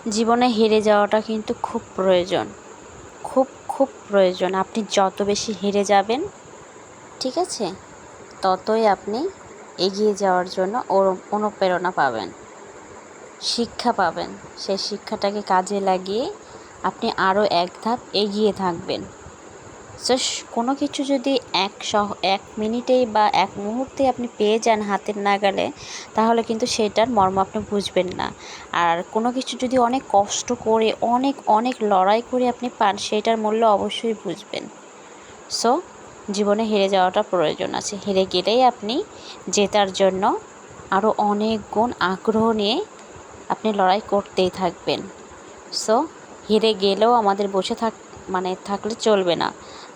জীবনে হেরে যাওয়াটা কিন্তু খুব প্রয়োজন, খুব খুব প্রয়োজন। আপনি যত বেশি হেরে যাবেন, ঠিক আছে, ততই আপনি এগিয়ে যাওয়ার জন্য অনুপ্রেরণা পাবেন, শিক্ষা পাবেন। সেই শিক্ষাটাকে কাজে লাগিয়ে আপনি আরও এক ধাপ এগিয়ে থাকবেন। সো কোনো কিছু যদি এক মিনিটেই বা এক মুহূর্তে আপনি পেয়ে যান হাতের নাগালে, তাহলে কিন্তু সেটার মর্ম আপনি বুঝবেন না। আর কোনো কিছু যদি অনেক কষ্ট করে অনেক অনেক লড়াই করে আপনি পান, সেটার মূল্য অবশ্যই বুঝবেন। সো জীবনে হেরে যাওয়াটা প্রয়োজন আছে। হেরে গেলেই আপনি জেতার জন্য আরও অনেক গুণ আগ্রহ নিয়ে আপনি লড়াই করতেই থাকবেন। সো হেরে গেলেও আমাদের বসে থাকলে চলবে না,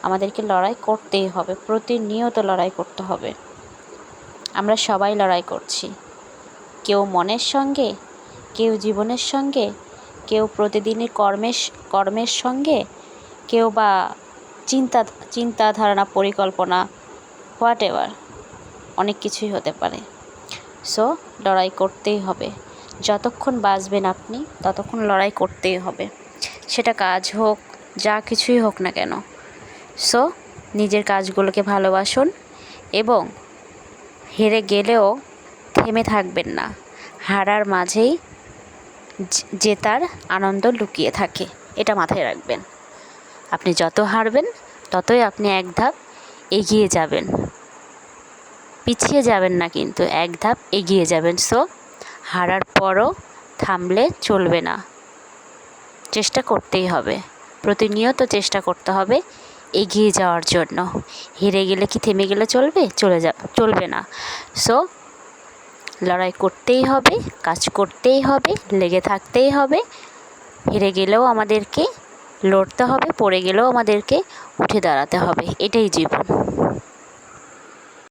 আমাদেরকে লড়াই করতেই হবে, প্রতিনিয়ত লড়াই করতে হবে। আমরা সবাই লড়াই করছি, কেউ মনের সঙ্গে, কেউ জীবনের সঙ্গে, কেউ প্রতিদিনের কর্মের সঙ্গে, কেউ বা চিন্তা ধারণা পরিকল্পনা, হোয়াট এভার, অনেক কিছুই হতে পারে। সো লড়াই করতেই হবে, যতক্ষণ বাঁচবেন আপনি ততক্ষণ লড়াই করতেই হবে, সেটা কাজ হোক, যা কিছুই হোক না কেন। সো নিজের কাজগুলোকে ভালোবাসুন এবং হেরে গেলেও থেমে থাকবেন না। হারার মাঝেই জেতার আনন্দ লুকিয়ে থাকে, এটা মাথায় রাখবেন। আপনি যত হারবেন ততই আপনি এক ধাপ এগিয়ে যাবেন, পিছিয়ে যাবেন না, কিন্তু এক ধাপ এগিয়ে যাবেন। সো হারার পরও থামলে চলবে না, চেষ্টা করতেই হবে, প্রতিনিয়ত চেষ্টা করতে হবে এগিয়ে যাওয়ার জন্য। হেরে গেলে কি থেমে গেলে চলবে না। সো লড়াই করতেই হবে, কাজ করতেই হবে, লেগে থাকতেই হবে। হেরে গেলেও আমাদেরকে লড়তে হবে, পড়ে গেলেও আমাদেরকে উঠে দাঁড়াতে হবে, এটাই জীবন।